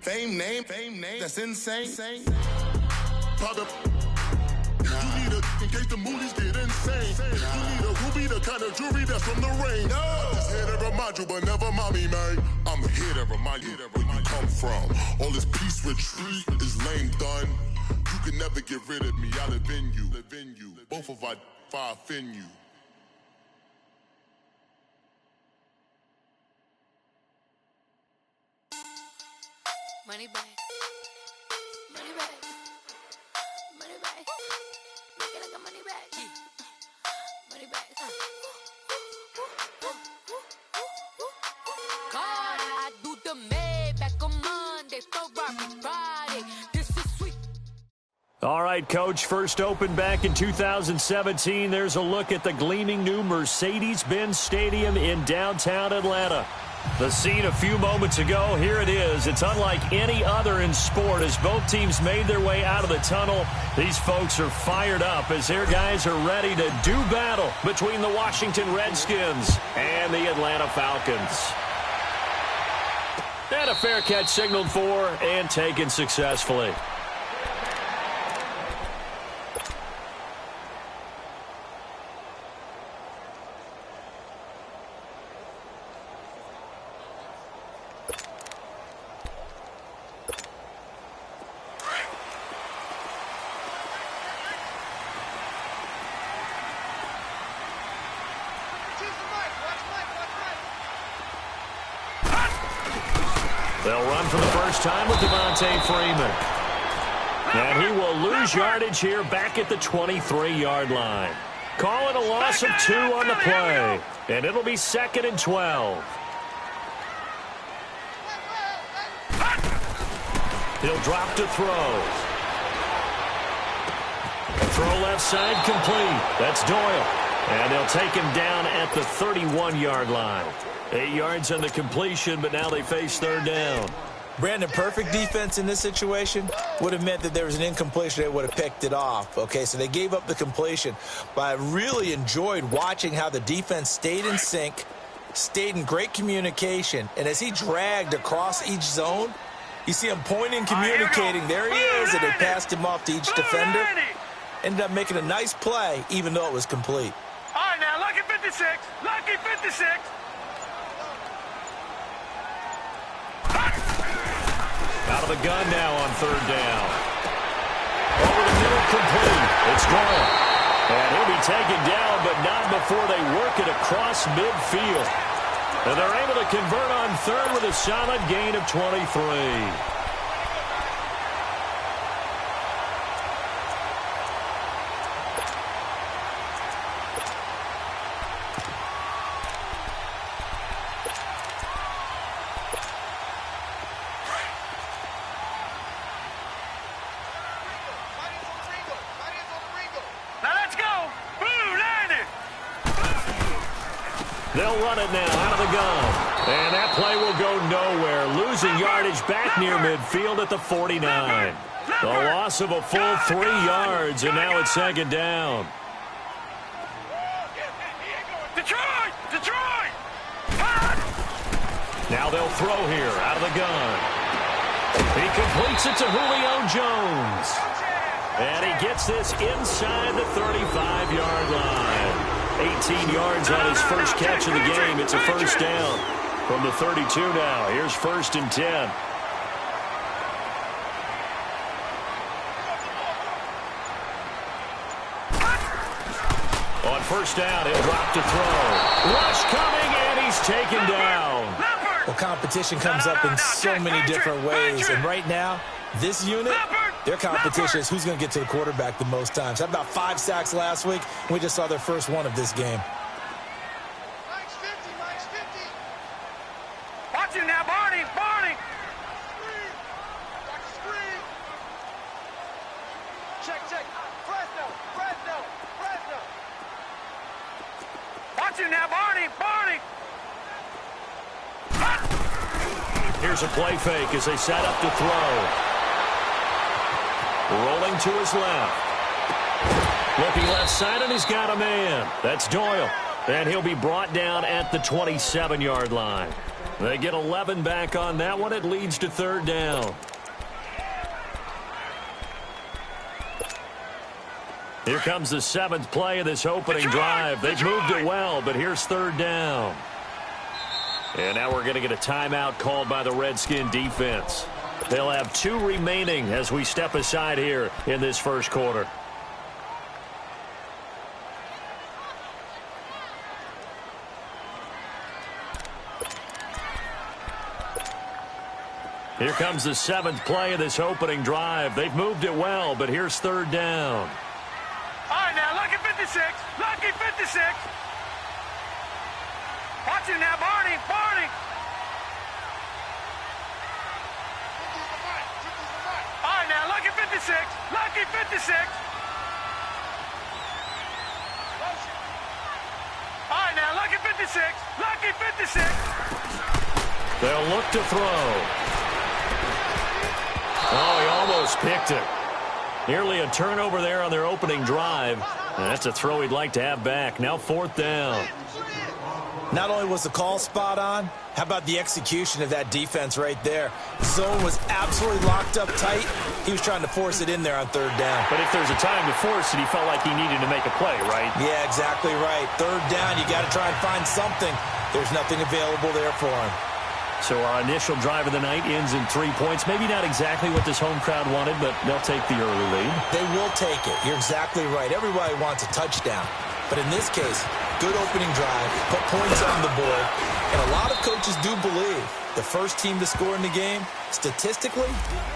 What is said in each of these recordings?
Fame name, that's insane. Pop it. You need a, in case the movies get insane. You need a ruby, the kind of jewelry that's from the rain. I'm just here to remind you, but never mommy, man. I'm here to remind you where you come from. All this peace retreat is lame done. You can never get rid of me, I live in you. Both of our five in you. Money back. Money back. Money back. Make it like a money back. Money back. God, I do the Maybach on Monday, Ferrari Friday. This is sweet. All right, Coach, first opened back in 2017. There's a look at the gleaming new Mercedes-Benz Stadium in downtown Atlanta. The scene a few moments ago, here it is. It's unlike any other in sport as both teams made their way out of the tunnel. These folks are fired up as their guys are ready to do battle between the Washington Redskins and the Atlanta Falcons. And a fair catch signaled for and taken successfully. They'll run for the first time with Devontae Freeman. And he will lose yardage here back at the 23-yard line. Call it a loss of 2 on the play. And it'll be 2nd and 12. He'll drop to throw. Throw left side complete. That's Doyle. And they'll take him down at the 31-yard line. 8 yards on the completion, but now they face 3rd down. Brandon, perfect defense in this situation would have meant that there was an incompletion. They would have picked it off. Okay, so they gave up the completion. But I really enjoyed watching how the defense stayed in sync, stayed in great communication. And as he dragged across each zone, you see him pointing, communicating. There he is, and they passed him off to each defender. Ended up making a nice play, even though it was complete. All right, now, lucky 56. Lucky 56. Out of the gun now on 3rd down. Over the middle, complete. It's Doyle. And he'll be taken down, but not before they work it across midfield. And they're able to convert on 3rd with a solid gain of 23. They'll run it now out of the gun. And that play will go nowhere. Losing yardage back near midfield at the 49. The loss of a full 3 yards, and now it's 2nd down. Detroit! Detroit! Now they'll throw here out of the gun. He completes it to Julio Jones. And he gets this inside the 35-yard line. 18 yards on his first catch of the game. It's a 1st down from the 32 now. Here's 1st and 10. On 1st down, he'll drop to throw. Rush coming, and he's taken down. Well, competition comes up in so many different ways. And right now, this unit, their competition is who's going to get to the quarterback the most times. Had about 5 sacks last week. We just saw their first one of this game. Watch him now, Barney! Barney! Check. Fresno! Watch him now, Barney! Here's a play fake as they set up to throw. Rolling to his left. Looking left side, and he's got a man. That's Doyle. And he'll be brought down at the 27-yard line. They get 11 back on that one. It leads to third down. Here comes the 7th play of this opening drive. They've moved it well, but here's third down. And now we're going to get a timeout called by the Redskin defense. They'll have 2 remaining as we step aside here in this first quarter. Here comes the 7th play of this opening drive. They've moved it well, but here's third down. All right, now, lucky 56. Lucky 56. Watch him now, Barney. Barney. All right, now, lucky 56. Lucky 56. All right, now, lucky 56. Lucky 56. They'll look to throw. Oh, he almost picked it. Nearly a turnover there on their opening drive. And that's a throw he'd like to have back. Now fourth down. Not only was the call spot on, how about the execution of that defense right there? Zone was absolutely locked up tight. He was trying to force it in there on third down. But if there's a time to force it, he felt like he needed to make a play, right? Yeah, exactly right. Third down, you got to try and find something. There's nothing available there for him. So our initial drive of the night ends in 3 points. Maybe not exactly what this home crowd wanted, but they'll take the early lead. They will take it. You're exactly right. Everybody wants a touchdown. But in this case, good opening drive, put points on the board. And a lot of coaches do believe the first team to score in the game, statistically,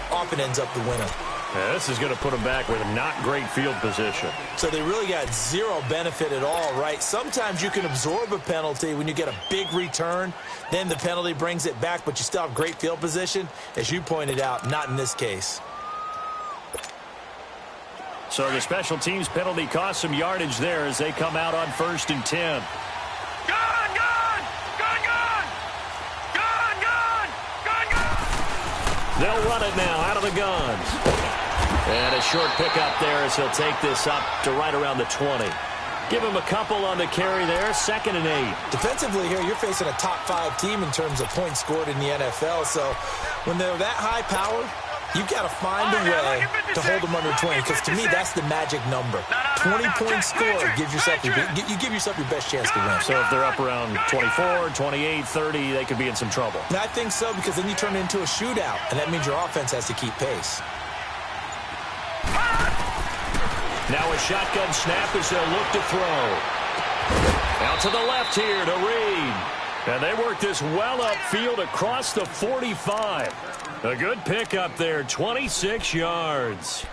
often ends up the winner. Yeah, this is going to put them back with a not great field position. So they really got zero benefit at all, right? Sometimes you can absorb a penalty when you get a big return. Then the penalty brings it back, but you still have great field position. As you pointed out, not in this case. So the special teams penalty cost some yardage there as they come out on 1st and 10. Gun, gun! Gun, gun! Gun, gun! Gun, gun! They'll run it now out of the guns. And a short pickup there as he'll take this up to right around the 20. Give him a couple on the carry there, 2nd and 8. Defensively here, you're facing a top-5 team in terms of points scored in the NFL. So when they're that high power, you've got to find a way to hold them under 20. Because to me, that's the magic number. 20-point score gives yourself you give yourself your best chance to win. So if they're up around 24, 28, 30, they could be in some trouble. And I think so, because then you turn it into a shootout, and that means your offense has to keep pace. Now a shotgun snap as they'll look to throw. Out to the left here to Reed. And they work this well upfield across the 45. A good pickup there, 26 yards.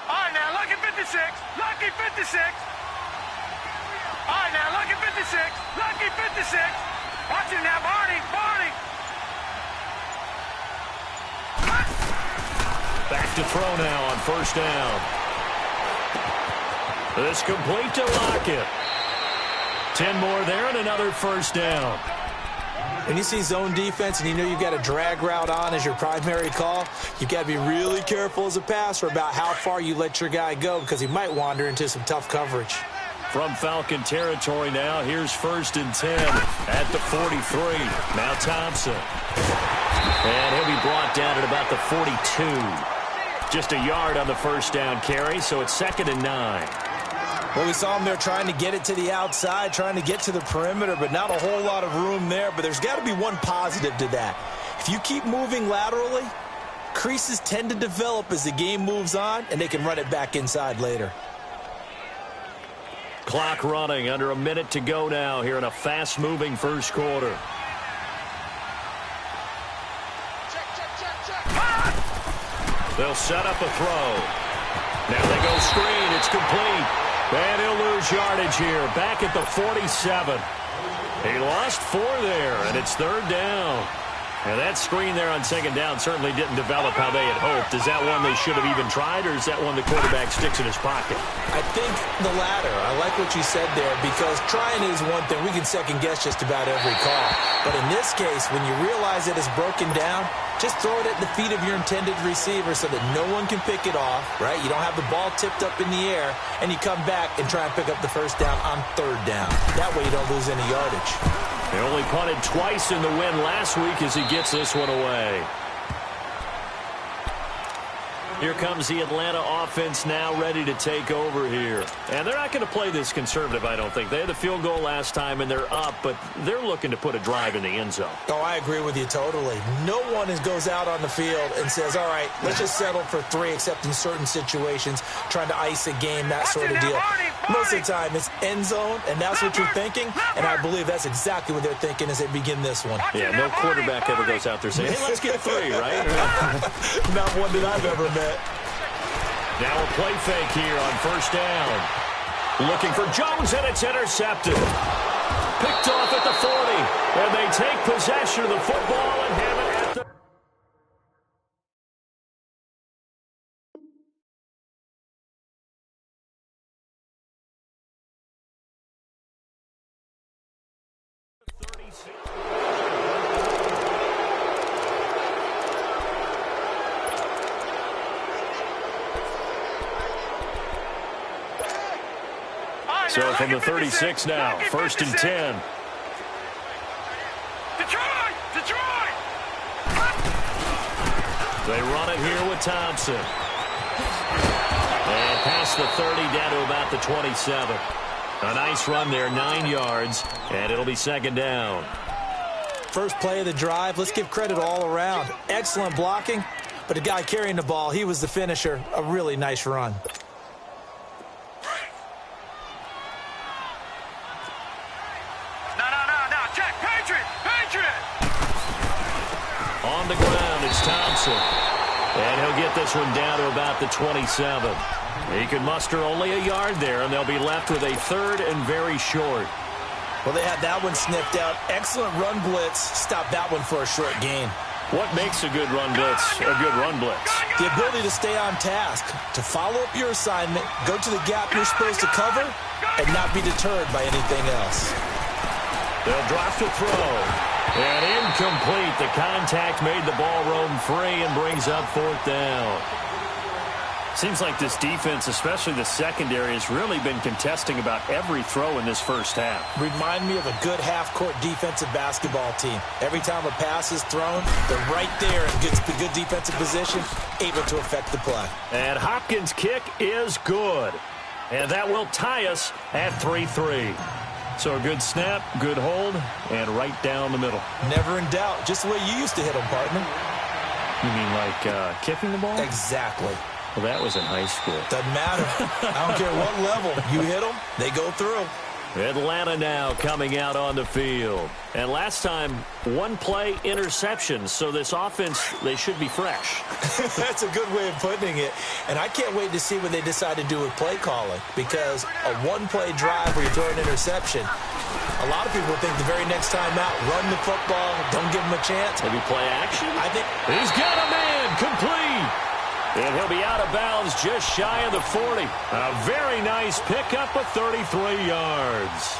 All right, now, lucky 56. Lucky 56. All right, now, lucky 56. Lucky 56. Watch him now, Barney. Barney. Back to throw now on 1st down. This complete to Lockett. 10 more there and another 1st down. When you see zone defense and you know you've got a drag route on as your primary call, you've got to be really careful as a passer about how far you let your guy go, because he might wander into some tough coverage. From Falcon territory now, here's 1st and 10 at the 43. Now Thompson. And he'll be brought down at about the 42. Just a yard on the 1st down carry, so it's 2nd and 9. Well, we saw him there trying to get it to the outside, trying to get to the perimeter, but not a whole lot of room there. But there's got to be one positive to that. If you keep moving laterally, creases tend to develop as the game moves on, and they can run it back inside later. Clock running, under a minute to go now here in a fast-moving first quarter. They'll set up a throw. Now they go screen. It's complete. And he'll lose yardage here. Back at the 47. He lost 4 there, and it's 3rd down. And that screen there on 2nd down certainly didn't develop how they had hoped. Is that one they should have even tried, or is that one the quarterback sticks in his pocket? I think the latter. I like what you said there, because trying is one thing. We can second-guess just about every call. But in this case, when you realize that it's broken down, just throw it at the feet of your intended receiver so that no one can pick it off, right? You don't have the ball tipped up in the air, and you come back and try and pick up the first down on third down. That way you don't lose any yardage. They only punted twice in the win last week as he gets this one away. Here comes the Atlanta offense now ready to take over here. And they're not going to play this conservative, I don't think. They had the field goal last time, and they're up, but they're looking to put a drive in the end zone. Oh, I agree with you totally. No one goes out on the field and says, all right, let's just settle for 3, except in certain situations, trying to ice a game, that sort of deal. Most of the time, it's end zone, and that's what you're thinking, and I believe that's exactly what they're thinking as they begin this one. Yeah, no quarterback ever goes out there saying, hey, let's get 3, right? Not one that I've ever met. Now a play fake here on first down. Looking for Jones, and it's intercepted. Picked off at the 40, and they take possession of the football and have it at the... So from the 36 now, first and 10. Detroit! Detroit! They run it here with Thompson. And past the 30 down to about the 27. A nice run there, 9 yards, and it'll be second down. First play of the drive, let's give credit all around. Excellent blocking, but the guy carrying the ball, he was the finisher. A really nice run. On the ground, it's Thompson. And he'll get this one down to about the 27. He can muster only a yard there, and they'll be left with a third and very short. Well, they had that one sniffed out. Excellent run blitz. Stop that one for a short gain. What makes a good run blitz a good run blitz? The ability to stay on task, to follow up your assignment, go to the gap you're supposed to cover, and not be deterred by anything else. They'll drop to throw. And incomplete. The contact made the ball roam free and brings up fourth down. Seems like this defense, especially the secondary, has really been contesting about every throw in this first half. Remind me of a good half-court defensive basketball team. Every time a pass is thrown, they're right there in good defensive position, able to affect the play. And Hopkins' kick is good. And that will tie us at 3-3. So a good snap, good hold, and right down the middle. Never in doubt. Just the way you used to hit them, partner. You mean like kicking the ball? Exactly. Well, that was in high school. Doesn't matter. I don't care what level. You hit them, they go through. Atlanta now coming out on the field. And last time, 1 play interception. So this offense, they should be fresh. That's a good way of putting it. And I can't wait to see what they decide to do with play calling. Because a 1-play drive where you throw an interception, a lot of people think the very next time out, run the football, don't give them a chance. Maybe play action? I think he's got a man complete. And he'll be out of bounds just shy of the 40. A very nice pickup of 33 yards.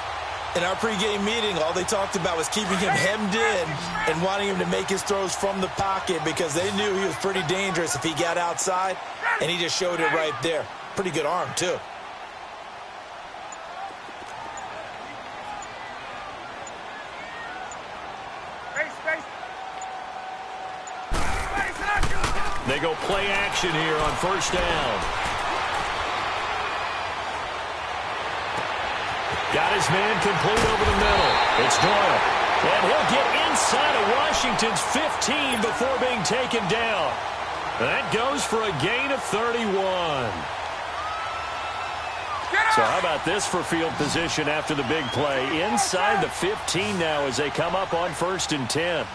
In our pregame meeting, all they talked about was keeping him hemmed in and wanting him to make his throws from the pocket because they knew he was pretty dangerous if he got outside, and he just showed it right there. Pretty good arm, too. They go play action here on first down. Got his man complete over the middle. It's Doyle. And he'll get inside of Washington's 15 before being taken down. That goes for a gain of 31. So how about this for field position after the big play? Inside the 15 now as they come up on first and 10.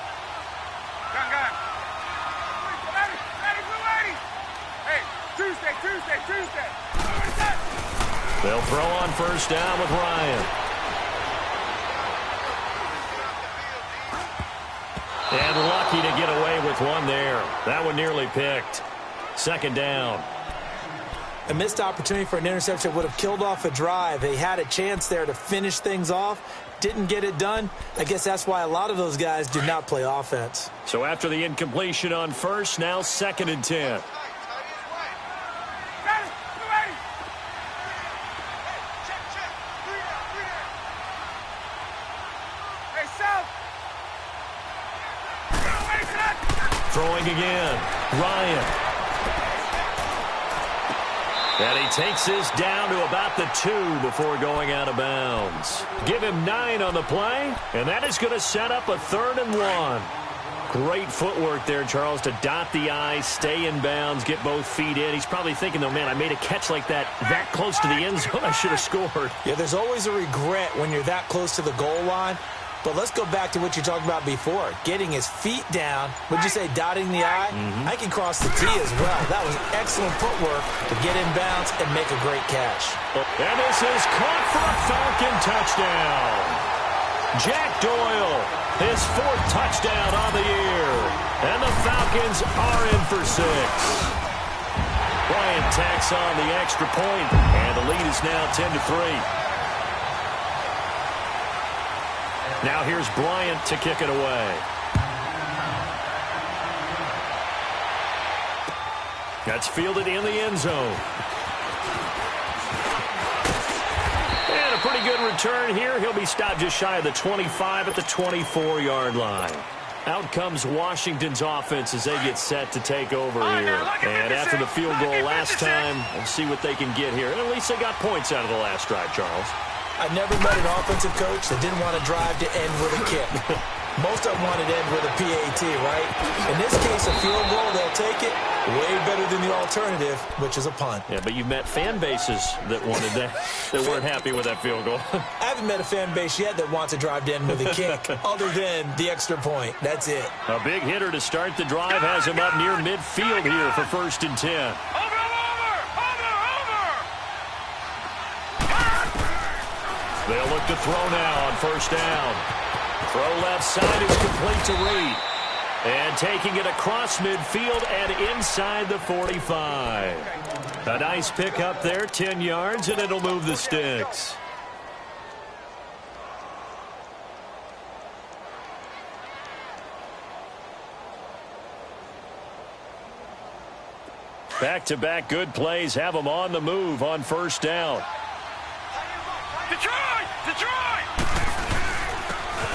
They'll throw on first down with Ryan. And lucky to get away with one there. That one nearly picked. Second down. A missed opportunity for an interception would have killed off a drive. They had a chance there to finish things off. Didn't get it done. I guess that's why a lot of those guys do not play offense. So after the incompletion on first, now 2nd and 10. Throwing again. Ryan. And he takes this down to about the 2 before going out of bounds. Give him 9 on the play, and that is going to set up a 3rd and 1. Great footwork there, Charles, to dot the I, stay in bounds, get both feet in. He's probably thinking, though, man, I made a catch like that close to the end zone. I should have scored. Yeah, there's always a regret when you're that close to the goal line. But let's go back to what you talked about before, getting his feet down. Would you say dotting the I? I can cross the T as well. That was excellent footwork to get in bounds and make a great catch. And this is caught for a Falcon touchdown. Jack Doyle, his 4th touchdown on the year. And the Falcons are in for 6. Bryant tacks on the extra point, and the lead is now 10-3. Now here's Bryant to kick it away. That's fielded in the end zone. And a pretty good return here. He'll be stopped just shy of the 25 at the 24-yard line. Out comes Washington's offense as they get set to take over here. And after the field goal last time, we'll see what they can get here. And at least they got points out of the last drive, Charles. I never met an offensive coach that didn't want to drive to end with a kick. Most of them wanted to end with a PAT, right? In this case, a field goal, they'll take it. Way better than the alternative, which is a punt. Yeah, but you've met fan bases that wanted that weren't happy with that field goal. I haven't met a fan base yet that wants to drive to end with a kick, other than the extra point. That's it. A big hitter to start the drive has him up near midfield here for 1st and 10. They'll look to throw now on 1st down. Throw left side is complete to Reed. And taking it across midfield and inside the 45. A nice pick up there, 10 yards, and it'll move the sticks. Back-to-back good plays have them on the move on 1st down. Detroit!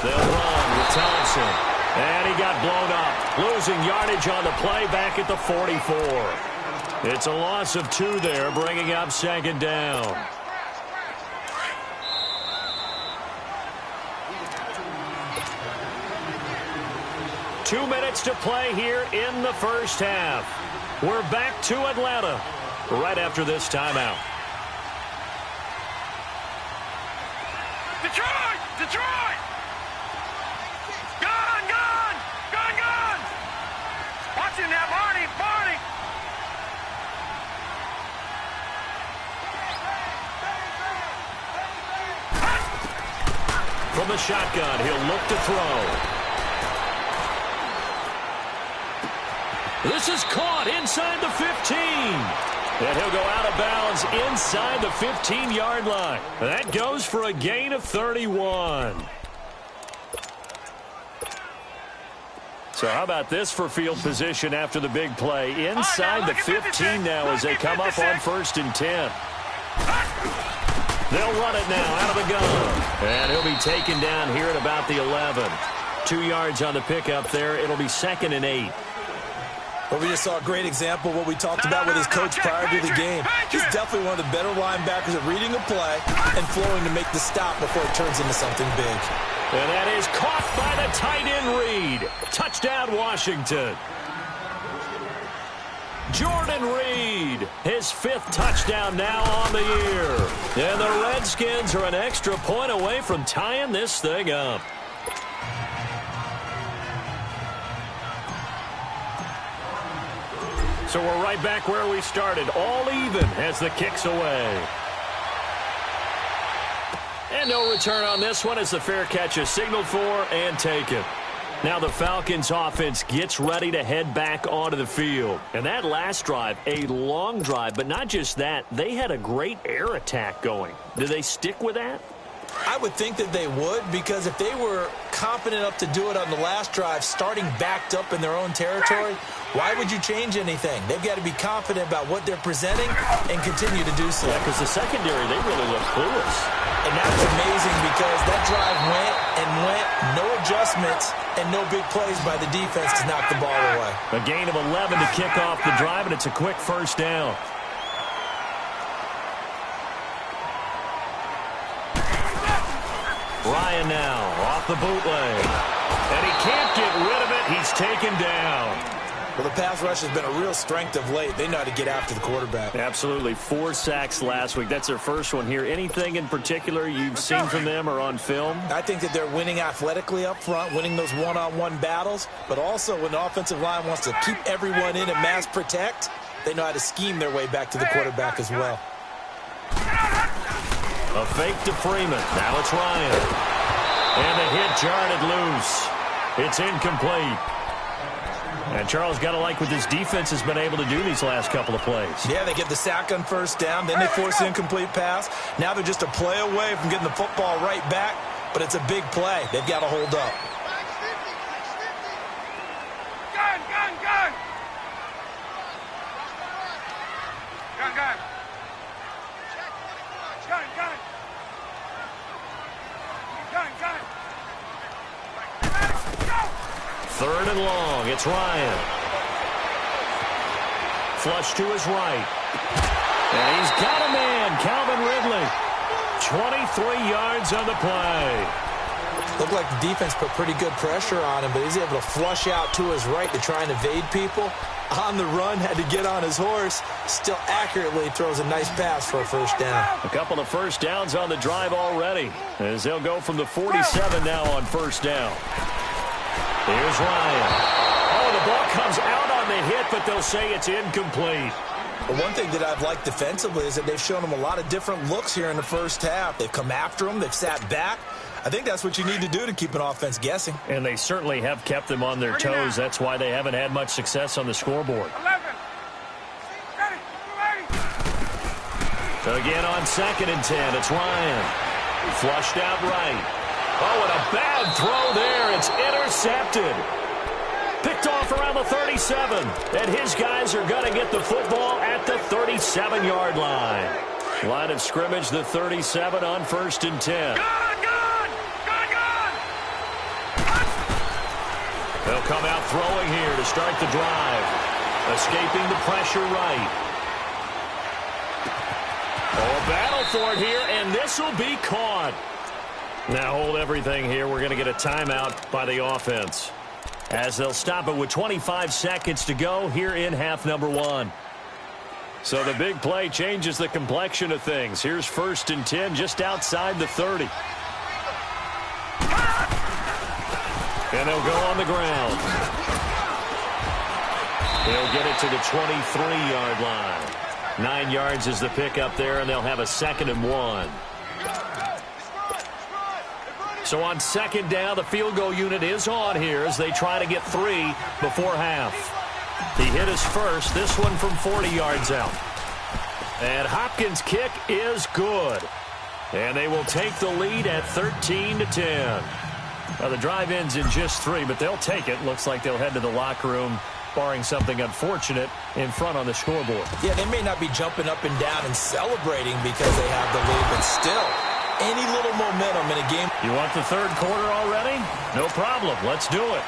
They'll run with Thompson. And he got blown up. Losing yardage on the play back at the 44. It's a loss of 2 there, bringing up 2nd down. Two minutes to play here in the 1st half. We're back to Atlanta right after this timeout. Detroit! Gone! Watch him now, Barney! From the shotgun, he'll look to throw. This is caught inside the 15. And he'll go out of bounds inside the 15-yard line. That goes for a gain of 31. So how about this for field position after the big play? Inside the 15 now as they come up on 1st and 10. They'll run it now out of the gun. And he'll be taken down here at about the 11. 2 yards on the pickup there. It'll be 2nd and 8. Well, we just saw a great example of what we talked about with his coach prior to the game. He's definitely one of the better linebackers at reading a play and flowing to make the stop before it turns into something big. And that is caught by the tight end Reed. Touchdown, Washington. Jordan Reed, his 5th touchdown now on the year. And the Redskins are an extra point away from tying this thing up. So we're right back where we started, all even as the kick's away. And no return on this one as the fair catch is signaled for and taken. Now the Falcons offense gets ready to head back onto the field. And that last drive, a long drive, but not just that, they had a great air attack going. Do they stick with that? I would think that they would, because if they were competent enough to do it on the last drive, starting backed up in their own territory, why would you change anything? They've got to be confident about what they're presenting and continue to do so. Yeah, because the secondary, they really look clueless. And that was amazing because that drive went and went, no adjustments, and no big plays by the defense to knock the ball away. A gain of 11 to kick off the drive, and it's a quick first down. Ryan now off the bootleg. And he can't get rid of it. He's taken down. Well, the pass rush has been a real strength of late. They know how to get after the quarterback. Absolutely. 4 sacks last week. That's their first one here. Anything in particular you've seen from them or on film? I think that they're winning athletically up front, winning those one-on-one battles, but also when the offensive line wants to keep everyone in and mass protect, they know how to scheme their way back to the quarterback as well. A fake to Freeman. Now it's Ryan. And the hit jarred loose. It's incomplete. And Charles, got to like what this defense has been able to do these last couple of plays. Yeah, they get the sack on first down, then they force an incomplete pass. Now they're just a play away from getting the football right back, but it's a big play. They've got to hold up. Gun, gun, gun! Gun, gun! Gun, gun! Gun, gun! Third and long. It's Ryan. Flush to his right. And he's got a man, Calvin Ridley. 23 yards on the play. Looked like the defense put pretty good pressure on him, but he's able to flush out to his right to try and evade people. On the run, had to get on his horse. Still accurately throws a nice pass for a first down. A couple of first downs on the drive already, as they'll go from the 47 now on first down. Here's Ryan. Oh, the ball comes out on the hit, but they'll say it's incomplete. But one thing that I've liked defensively is that they've shown him a lot of different looks here in the first half. They've come after him. They've sat back. I think that's what you need to do to keep an offense guessing. And they certainly have kept them on their toes. That's why they haven't had much success on the scoreboard. 11. Ready. So again on 2nd and 10, it's Ryan. Flushed out right. Oh, and a bad throw there. It's intercepted. Picked off around the 37. And his guys are going to get the football at the 37-yard line. Line of scrimmage, the 37 on 1st and 10. They'll come out throwing here to start the drive. Escaping the pressure right. Oh, a battle for it here, and this will be caught. Now hold everything here. We're going to get a timeout by the offense, as they'll stop it with 25 seconds to go here in half number 1. So the big play changes the complexion of things. Here's 1st and 10 just outside the 30. And they'll go on the ground. They'll get it to the 23-yard line. 9 yards is the pickup there, and they'll have a 2nd and 1. So on 2nd down, the field goal unit is on here as they try to get 3 before half. He hit his first, this one from 40 yards out. And Hopkins' kick is good. And they will take the lead at 13-10. Well, the drive ends in just 3, but they'll take it. Looks like they'll head to the locker room, barring something unfortunate, in front on the scoreboard. Yeah, they may not be jumping up and down and celebrating because they have the lead, but still, any little momentum in a game. You want the 3rd quarter already? No problem. Let's do it.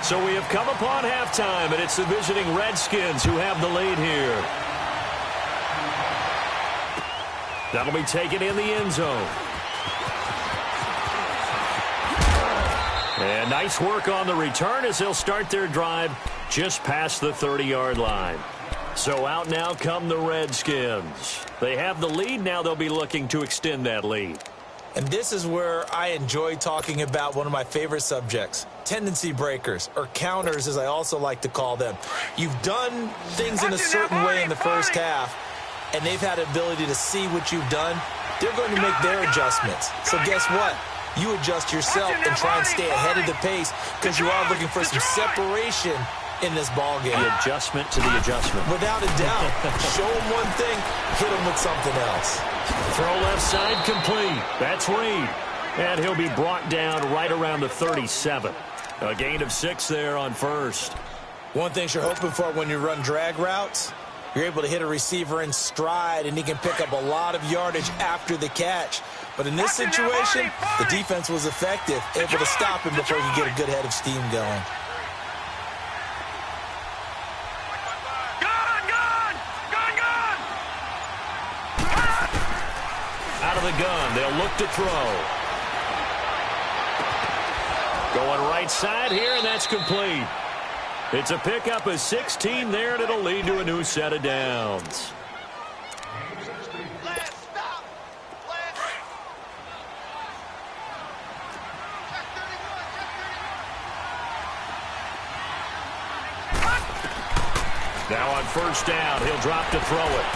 So we have come upon halftime, and it's the visiting Redskins who have the lead here. That'll be taken in the end zone. And nice work on the return as they'll start their drive just past the 30-yard line. So out now come the Redskins. They have the lead. Now they'll be looking to extend that lead. And this is where I enjoy talking about one of my favorite subjects, tendency breakers, or counters as I also like to call them. You've done things in a certain way in the first half, and they've had the ability to see what you've done. They're going to make their adjustments. So guess what? you adjust yourself and try and stay ahead of the pace because you are looking for some separation in this ball game. The adjustment to the adjustment. Without a doubt. Show him one thing, hit him with something else. Throw left side complete. That's Reed. And he'll be brought down right around the 37. A gain of 6 there on first. One thing you're hoping for when you run drag routes, you're able to hit a receiver in stride, and he can pick up a lot of yardage after the catch. But in this situation, the defense was effective, able to stop him before he could get a good head of steam going. Out of the gun, they'll look to throw. Going right side here, and that's complete. It's a pickup of 16 there, and it'll lead to a new set of downs. Now on first down, he'll drop to throw it.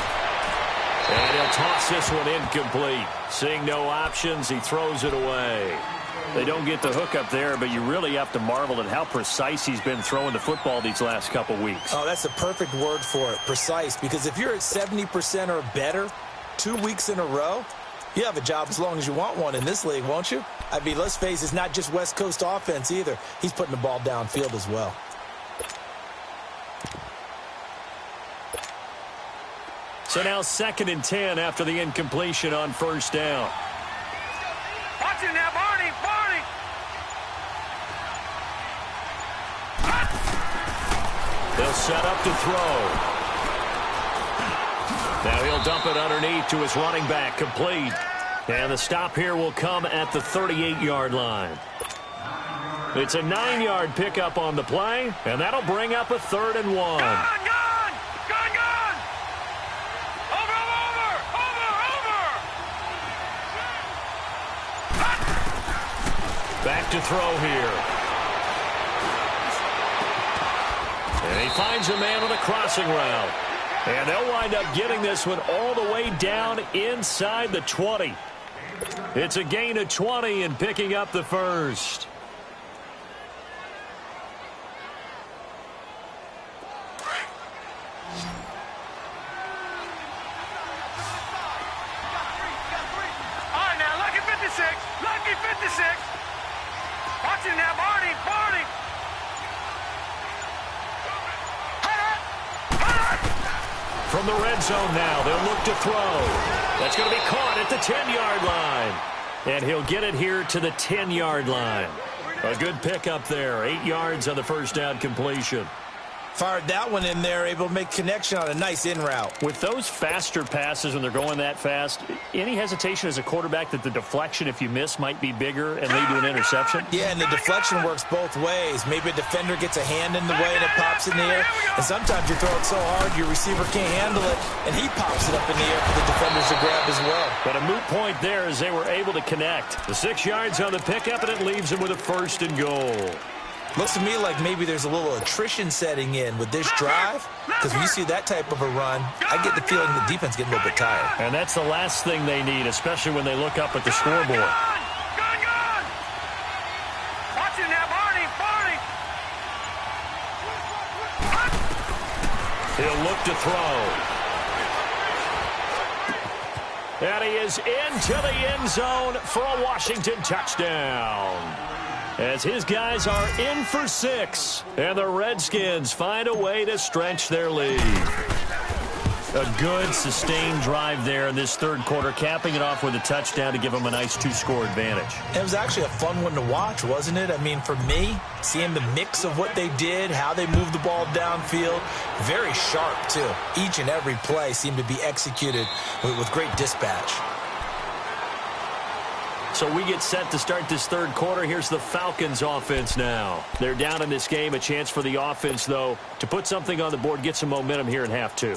And he'll toss this one incomplete. Seeing no options, he throws it away. They don't get the hook up there, but you really have to marvel at how precise he's been throwing the football these last couple weeks. Oh, that's the perfect word for it, precise. Because if you're at 70% or better 2 weeks in a row, you have a job as long as you want one in this league, won't you? I mean, let's face it, it's not just West Coast offense either. He's putting the ball downfield as well. So now 2nd and 10 after the incompletion on first down. Watch it now, Barney, Barney. They'll set up to throw. Now he'll dump it underneath to his running back, complete. And the stop here will come at the 38-yard line. It's a 9-yard pickup on the play, and that'll bring up a 3rd and 1. Back to throw here. And he finds a man on a crossing route. And they'll wind up getting this one all the way down inside the 20. It's a gain of 20 and picking up the first. All right, now, lucky 56. Lucky 56. Watch it now, Barney, Barney. From the red zone now, they'll look to throw. That's going to be caught at the 10-yard line. And he'll get it here to the 10-yard line. A good pickup there. 8 yards on the first down completion. Fired that one in there, able to make connection on a nice in route. With those faster passes when they're going that fast, any hesitation as a quarterback that the deflection, if you miss, might be bigger and lead to an interception? Yeah, and the deflection works both ways. Maybe a defender gets a hand in the way and it pops in the air. And sometimes you throw it so hard your receiver can't handle it, and he pops it up in the air for the defenders to grab as well. But a moot point there as they were able to connect. The 6 yards on the pickup, and it leaves them with a 1st and goal. Looks to me like maybe there's a little attrition setting in with this drive, because when you see that type of a run, I get the feeling the defense getting a little bit tired. And that's the last thing they need, especially when they look up at the scoreboard. Gun! Watch it now, Barney, Barney. He'll look to throw. And he is into the end zone for a Washington touchdown. As his guys are in for 6, and the Redskins find a way to stretch their lead. A good, sustained drive there in this third quarter, capping it off with a touchdown to give them a nice 2-score advantage. It was actually a fun one to watch, wasn't it? I mean, for me, seeing the mix of what they did, how they moved the ball downfield, very sharp, too. Each and every play seemed to be executed with great dispatch. So we get set to start this third quarter. Here's the Falcons offense now. They're down in this game. A chance for the offense, though, to put something on the board, get some momentum here in half 2.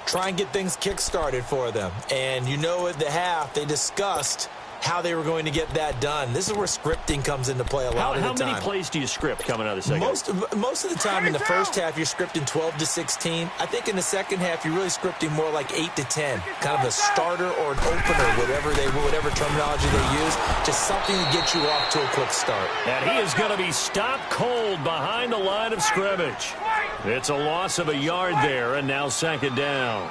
Try and get things kick-started for them. And you know at the half, they discussed how they were going to get that done. This is where scripting comes into play a lot of the time. How many plays do you script coming out of the second? Most of the time in the first half, you're scripting 12 to 16. I think in the second half, you're really scripting more like 8 to 10. Kind of a starter or an opener, whatever terminology they use. Just something to get you off to a quick start. And he is going to be stopped cold behind the line of scrimmage. It's a loss of a yard there, and now second down.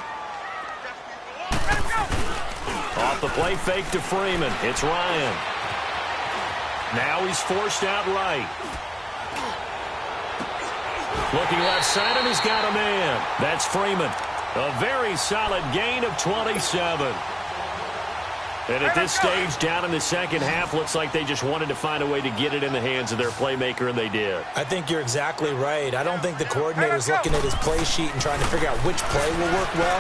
Off the play fake to Freeman. It's Ryan. Now he's forced out right. Looking left side, and he's got a man. That's Freeman. A very solid gain of 27. And at this stage, down in the second half, looks like they just wanted to find a way to get it in the hands of their playmaker, and they did. I think you're exactly right. I don't think the coordinator's looking at his play sheet and trying to figure out which play will work well.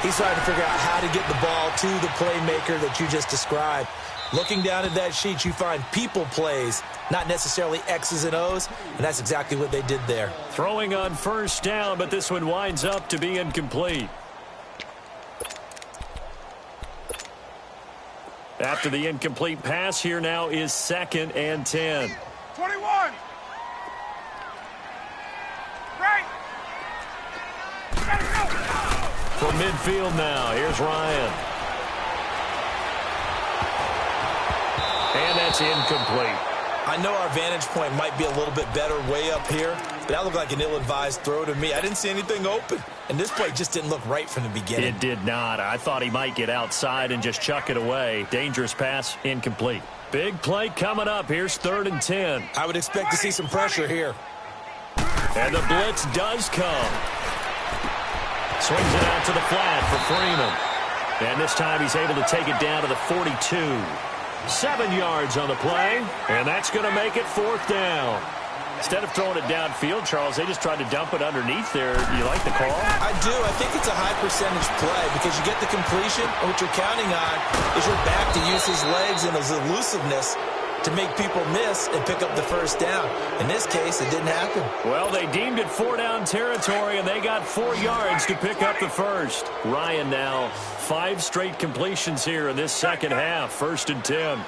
He's trying to figure out how to get the ball to the playmaker that you just described. Looking down at that sheet, you find people plays, not necessarily X's and O's, and that's exactly what they did there. Throwing on first down, but this one winds up to be incomplete. After the incomplete pass, here now is 2nd and 10. 21. Right. From midfield now, here's Ryan. And that's incomplete. I know our vantage point might be a little bit better way up here, but that looked like an ill-advised throw to me. I didn't see anything open, and this play just didn't look right from the beginning. It did not. I thought he might get outside and just chuck it away. Dangerous pass, incomplete. Big play coming up. Here's 3rd and 10. I would expect to see some pressure here. And the blitz does come. Swings it out to the flat for Freeman. And this time he's able to take it down to the 42. 7 yards on the play, and that's going to make it 4th down. Instead of throwing it downfield, Charles, they just tried to dump it underneath there. You like the call? I do. I think it's a high percentage play because you get the completion, and what you're counting on is your back to use his legs and his elusiveness to make people miss and pick up the first down. In this case, it didn't happen. Well, they deemed it 4-down territory, and they got 4 yards to pick up the first. Ryan now 5 straight completions here in this second half. 1st and 10.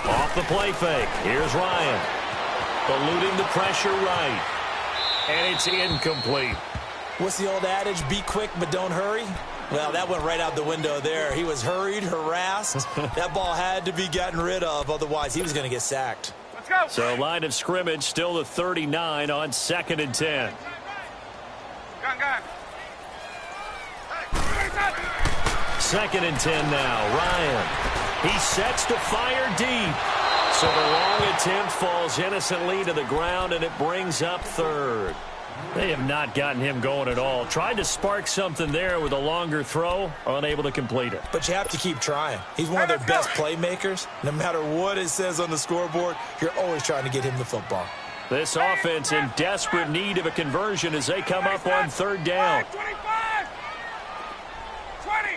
Off the play fake. Here's Ryan. Eluding the pressure right. And it's incomplete. What's the old adage? Be quick, but don't hurry. Well, that went right out the window there. He was hurried, harassed. That ball had to be gotten rid of, otherwise he was going to get sacked. Let's go. So line of scrimmage still the 39 on 2nd and 10. Gun. 2nd and 10 now. Ryan. He sets to fire deep. So the long attempt falls innocently to the ground, and it brings up 3rd. They have not gotten him going at all. Tried to spark something there with a longer throw, unable to complete it. But you have to keep trying. He's one of their best playmakers. No matter what it says on the scoreboard, you're always trying to get him the football. This offense in desperate need of a conversion as they come up on 3rd down. 25. 20.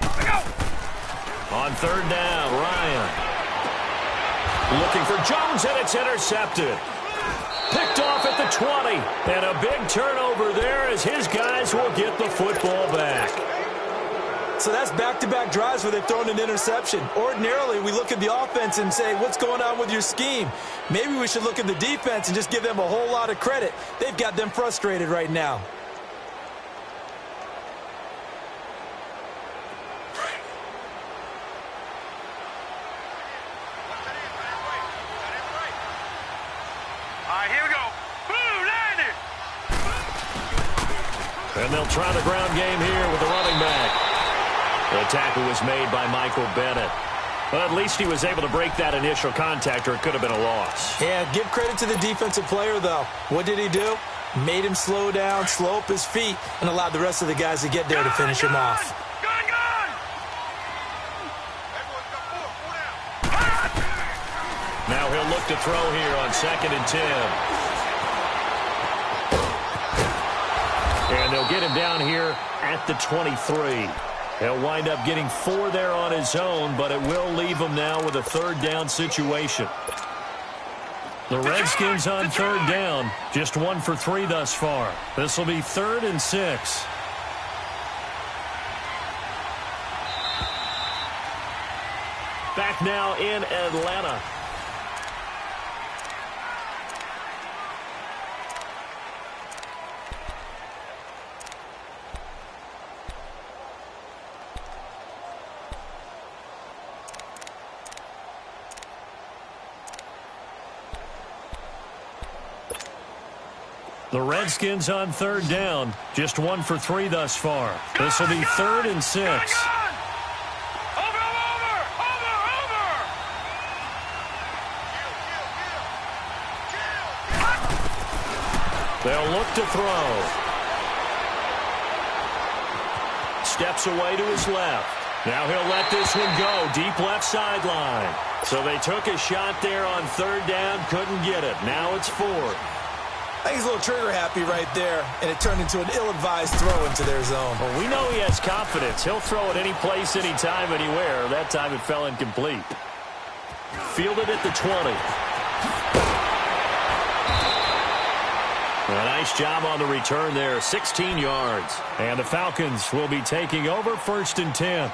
Let's go. On 3rd down, Ryan. Looking for Jones, and it's intercepted. Picked off at the 20. And a big turnover there as his guys will get the football back. So that's back-to-back drives where they've thrown an interception. Ordinarily, we look at the offense and say, what's going on with your scheme? Maybe we should look at the defense and just give them a whole lot of credit. They've got them frustrated right now. And they'll try the ground game here with the running back. The tackle was made by Michael Bennett. But at least he was able to break that initial contact, or it could have been a loss. Yeah, give credit to the defensive player, though. What did he do? Made him slow down, slow up his feet, and allowed the rest of the guys to get there to finish him off. Now he'll look to throw here on 2nd and 10. And they'll get him down here at the 23. He'll wind up getting 4 there on his own, but it will leave him now with a 3rd down situation. The Redskins on 3rd down, just 1 for 3 thus far. This will be 3rd and 6. back now in Atlanta. The Redskins on third down. Just 1 for 3 thus far. This will be 3rd and 6. They'll look to throw. Steps away to his left. Now he'll let this one go. Deep left sideline. So they took a shot there on third down. Couldn't get it. Now it's 4th. I think he's a little trigger happy right there, and it turned into an ill-advised throw into their zone. Well, we know he has confidence. He'll throw it any place, anytime, anywhere. That time it fell incomplete. Fielded at the 20. A nice job on the return there, 16 yards. And the Falcons will be taking over 1st and 10.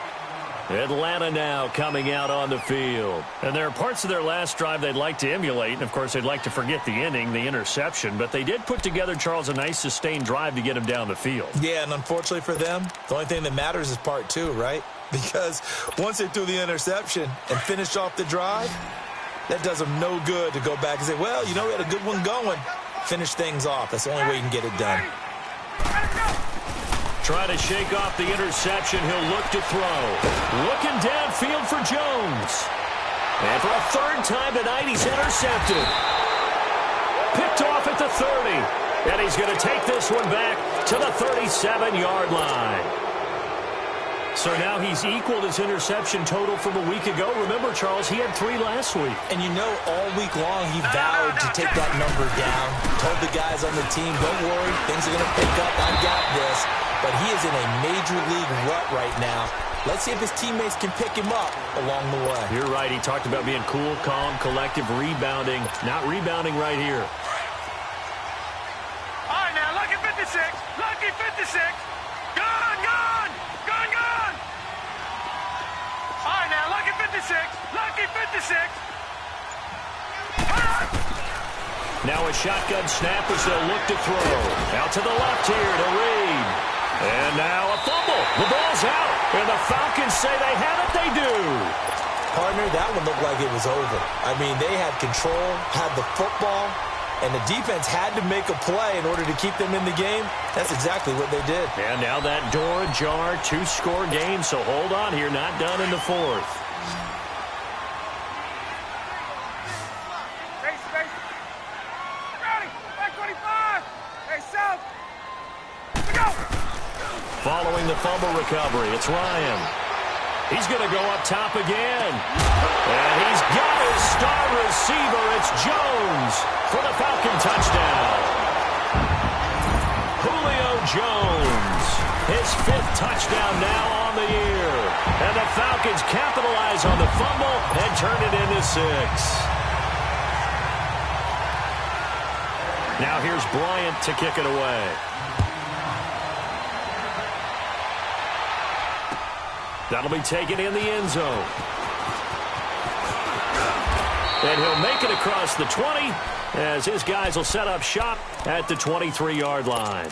Atlanta now coming out on the field. And there are parts of their last drive they'd like to emulate. And, of course, they'd like to forget the ending, the interception. But they did put together, Charles, a nice sustained drive to get him down the field. Yeah, and unfortunately for them, the only thing that matters is part 2, right? Because once they threw the interception and finished off the drive, that does them no good to go back and say, well, you know, we had a good one going. Finish things off. That's the only way you can get it done. Try to shake off the interception. He'll look to throw. Looking downfield for Jones. And for a 3rd time tonight, he's intercepted. Picked off at the 30. And he's going to take this one back to the 37-yard line. So now he's equaled his interception total from a week ago. Remember, Charles, he had 3 last week. And you know, all week long he vowed to take that number down. Told the guys on the team, don't worry, things are going to pick up. I got this. But he is in a major league rut right now. Let's see if his teammates can pick him up along the way. You're right. He talked about being cool, calm, collective, rebounding. Not rebounding right here. All right, now, lucky 56. Lucky 56. Gone, gone. Gone, gone. All right, now, lucky 56. Lucky 56. Now a shotgun snap as they'll look to throw. Out to the left here to Reed. And now a fumble. The ball's out. And the Falcons say they have it. They do. Partner, that one looked like it was over. I mean, they had control, had the football, and the defense had to make a play in order to keep them in the game. That's exactly what they did. And now that door ajar, 2-score game. So hold on here. Not done in the 4th. Following the fumble recovery, it's Ryan. He's going to go up top again. And he's got his star receiver. It's Jones for the Falcon touchdown. Julio Jones, his 5th touchdown now on the year. And the Falcons capitalize on the fumble and turn it into 6. Now here's Bryant to kick it away. That'll be taken in the end zone. And he'll make it across the 20 as his guys will set up shop at the 23-yard line.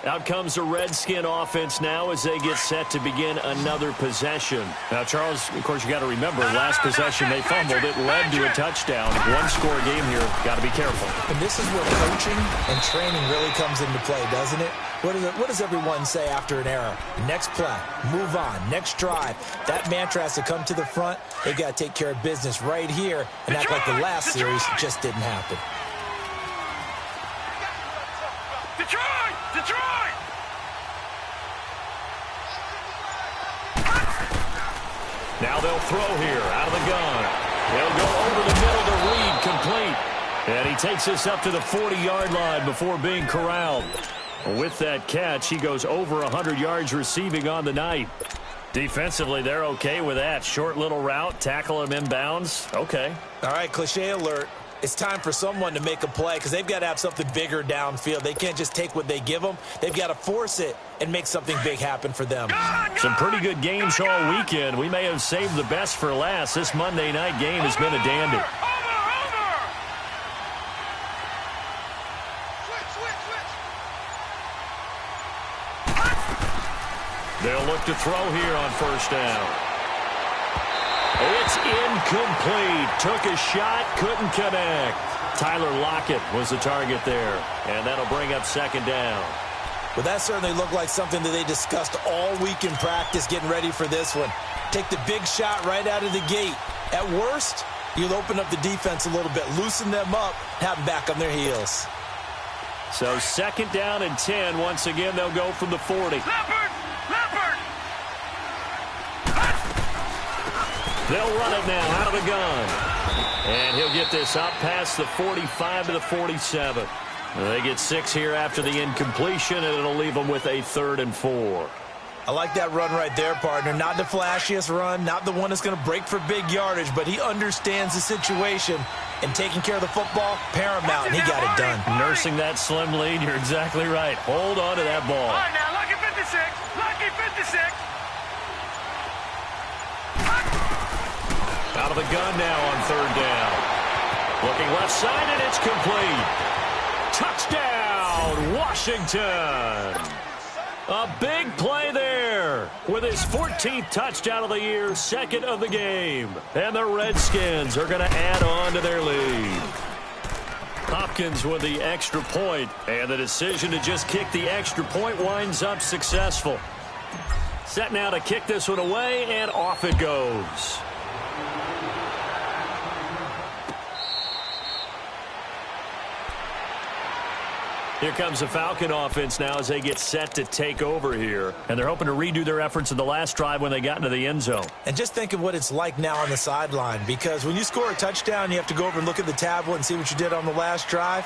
Out comes the Redskin offense now as they get set to begin another possession. Now, Charles, of course, you got to remember, last possession they fumbled. It led to a touchdown. 1-score game here. Got to be careful. And this is where coaching and training really comes into play, doesn't it? What does everyone say after an error? Next play, move on, next drive. That mantra has to come to the front. They've got to take care of business right here and act like the last series just didn't happen. Detroit! Detroit! Now they'll throw here out of the gun. He'll go over the middle to Reed, complete. And he takes this up to the 40-yard line before being corralled. With that catch, he goes over 100 yards receiving on the night. Defensively, they're okay with that. Short little route, tackle him inbounds. Okay. All right, cliche alert. It's time for someone to make a play because they've got to have something bigger downfield. They can't just take what they give them. They've got to force it and make something big happen for them. Some pretty good games all weekend. We may have saved the best for last. This Monday night game has been a dandy. They'll look to throw here on first down. It's incomplete. Took a shot, couldn't connect. Tyler Lockett was the target there, and that'll bring up second down. Well, that certainly looked like something that they discussed all week in practice getting ready for this one. Take the big shot right out of the gate. At worst, you'll open up the defense a little bit, loosen them up, have them back on their heels. So second down and 10. Once again, they'll go from the 40. They'll run it now out of the gun. And he'll get this up past the 45 to the 47. They get 6 here after the incompletion, and it'll leave them with a 3rd and 4. I like that run right there, partner. Not the flashiest run, not the one that's going to break for big yardage, but he understands the situation, and taking care of the football, paramount, and he got it done. Nursing that slim lead, you're exactly right. Hold on to that ball. All right, now, lucky 56. Lucky 56. Out of the gun now on 3rd down. Looking left side, and it's complete. Touchdown, Washington. A big play there with his 14th touchdown of the year, 2nd of the game. And the Redskins are going to add on to their lead. Hopkins with the extra point, and the decision to just kick the extra point winds up successful. Set now to kick this one away, and off it goes. Here comes the Falcon offense now as they get set to take over here. And they're hoping to redo their efforts in the last drive when they got into the end zone. And just think of what it's like now on the sideline, because when you score a touchdown, you have to go over and look at the tablet and see what you did on the last drive.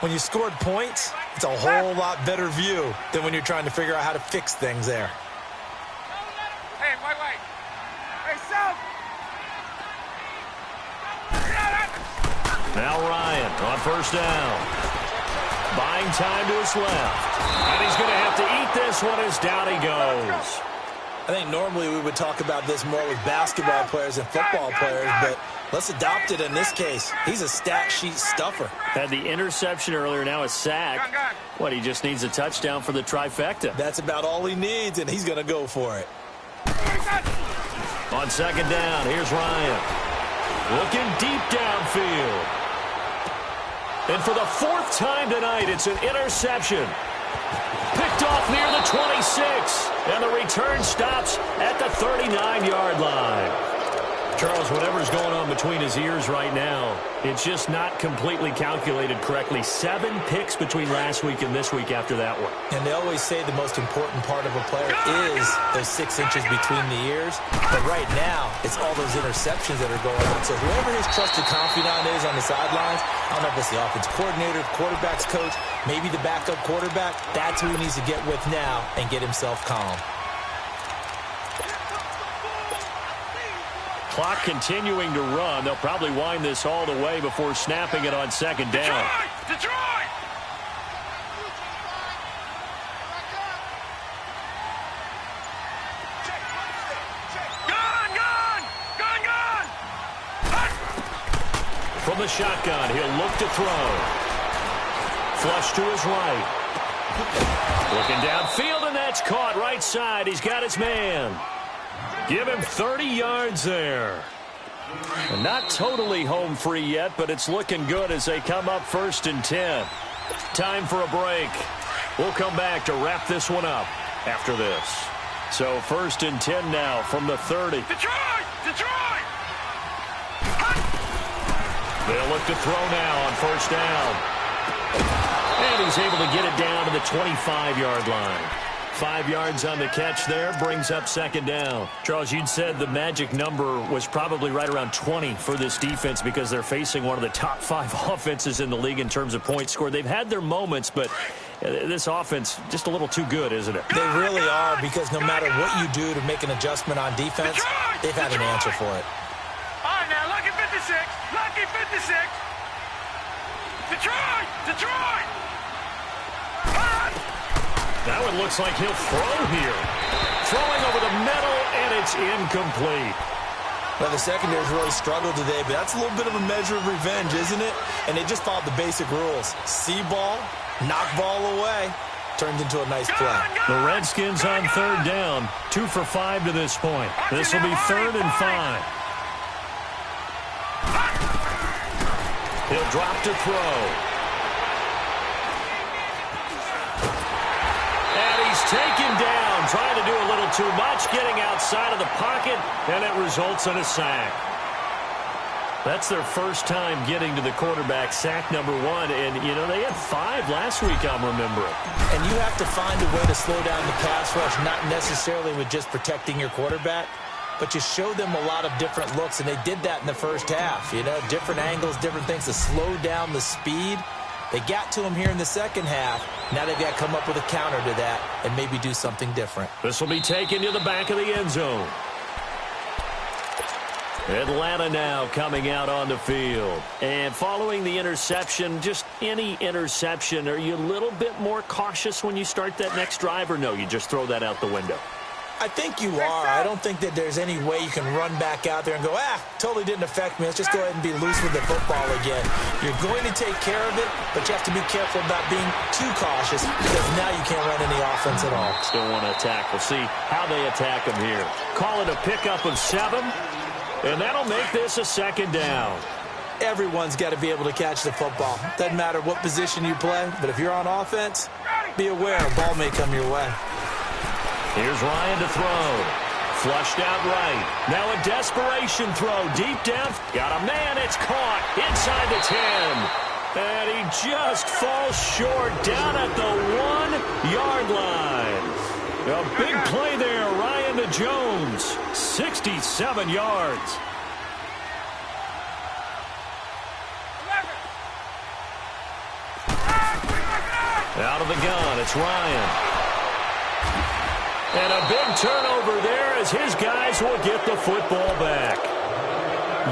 When you scored points, it's a whole lot better view than when you're trying to figure out how to fix things there. Hey, wait. Hey, South. Now Ryan on first down. Buying time to his left. And he's going to have to eat this one as down he goes. I think normally we would talk about this more with basketball players and football players, but let's adopt it in this case. He's a stat sheet stuffer. Had the interception earlier, now a sack. What, he just needs a touchdown for the trifecta. That's about all he needs, and he's going to go for it. On second down, here's Ryan. Looking deep downfield. And for the 4th time tonight, it's an interception. Picked off near the 26. And the return stops at the 39-yard line. Charles, whatever's going on between his ears right now, it's just not completely calculated correctly. 7 picks between last week and this week after that one. And they always say the most important part of a player is those 6 inches between the ears. But right now, it's all those interceptions that are going on. So whoever his trusted confidant is on the sidelines, I don't know if it's the offense coordinator, quarterback's coach, maybe the backup quarterback, that's who he needs to get with now and get himself calm. Clock continuing to run. They'll probably wind this all the way before snapping it on second down. Detroit! Gun! From the shotgun, he'll look to throw. Flush to his right. Looking downfield, and that's caught right side. He's got his man. Give him 30 yards there. Not totally home free yet, but it's looking good as they come up 1st and 10. Time for a break. We'll come back to wrap this one up after this. So 1st and 10 now from the 30. Detroit! They'll look to throw now on first down. And he's able to get it down to the 25-yard line. 5 yards on the catch there, brings up second down. Charles, you'd said the magic number was probably right around 20 for this defense because they're facing one of the top 5 offenses in the league in terms of points scored. They've had their moments, but this offense just a little too good, isn't it? They really are, because no matter what you do to make an adjustment on defense, they've had an answer for it. All right, now, lucky 56. Lucky 56. Detroit! Detroit! That one looks like he'll throw here. Throwing over the middle, and it's incomplete. Well, the secondary's really struggled today, but that's a little bit of a measure of revenge, isn't it? And they just followed the basic rules. See ball, knock ball away. Turned into a nice play. The Redskins on third down. 2 for 5 to this point. This will be 3rd and 5. He'll drop to throw. And he's taken down, trying to do a little too much, getting outside of the pocket, and it results in a sack. That's their first time getting to the quarterback, sack number 1. And, you know, they had 5 last week, I'm remembering. And you have to find a way to slow down the pass rush, not necessarily with just protecting your quarterback, but you show them a lot of different looks, and they did that in the first half. You know, different angles, different things to slow down the speed. They got to him here in the second half. Now they've got to come up with a counter to that and maybe do something different. This will be taken to the back of the end zone. Atlanta now coming out on the field. And following the interception, just any interception, are you a little bit more cautious when you start that next drive, or no, you just throw that out the window? I think you are. I don't think that there's any way you can run back out there and go, totally didn't affect me. Let's just go ahead and be loose with the football again. You're going to take care of it, but you have to be careful about being too cautious because now you can't run any offense at all. Still want to attack. We'll see how they attack them here. Call it a pickup of 7, and that'll make this a 2nd down. Everyone's got to be able to catch the football. Doesn't matter what position you play, but if you're on offense, be aware a ball may come your way. Here's Ryan to throw. Flushed out right. Now a desperation throw. Deep down. Got a man. It's caught. Inside the 10. And he just falls short down at the 1-yard line. A big play there. Ryan to Jones. 67 yards. Out of the gun. It's Ryan. And a big turnover there as his guys will get the football back.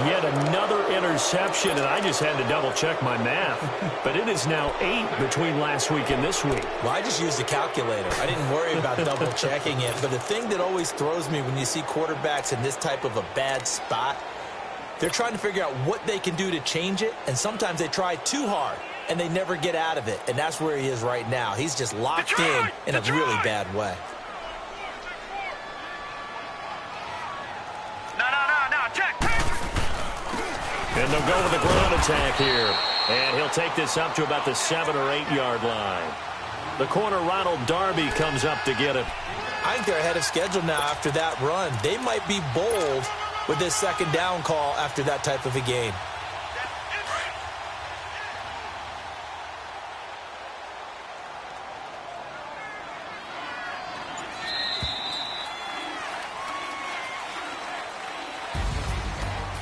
Yet another interception, and I just had to double-check my math. But it is now 8 between last week and this week. Well, I just used a calculator. I didn't worry about double-checking it. But the thing that always throws me when you see quarterbacks in this type of a bad spot, they're trying to figure out what they can do to change it, and sometimes they try too hard, and they never get out of it. And that's where he is right now. He's just locked in a really bad way. And they'll go with the ground attack here. And he'll take this up to about the 7 or 8 yard line. The corner, Ronald Darby, comes up to get it. I think they're ahead of schedule now after that run. They might be bold with this 2nd down call after that type of a game.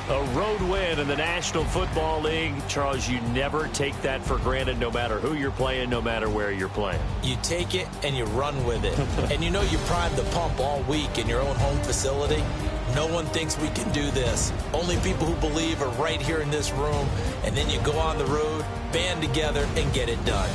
A road win in the National Football League. Charles, you never take that for granted no matter who you're playing, no matter where you're playing. You take it and you run with it. And you know you primed the pump all week in your own home facility. No one thinks we can do this. Only people who believe are right here in this room. And then you go on the road, band together, and get it done.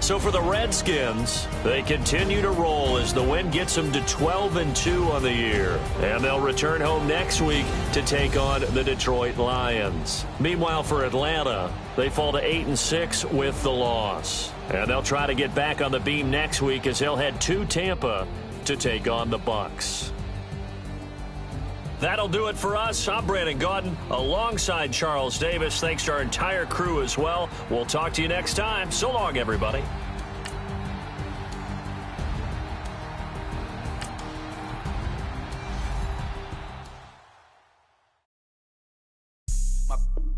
So for the Redskins, they continue to roll as the win gets them to 12-2 on the year. And they'll return home next week to take on the Detroit Lions. Meanwhile, for Atlanta, they fall to 8-6 with the loss. And they'll try to get back on the beam next week as they'll head to Tampa to take on the Bucs. That'll do it for us. I'm Brandon Gaudin alongside Charles Davis. Thanks to our entire crew as well. We'll talk to you next time. So long, everybody.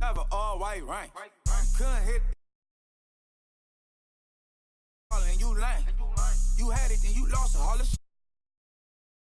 Have an all-white rank. Couldn't hit and you lame. You had it and you lost it. All the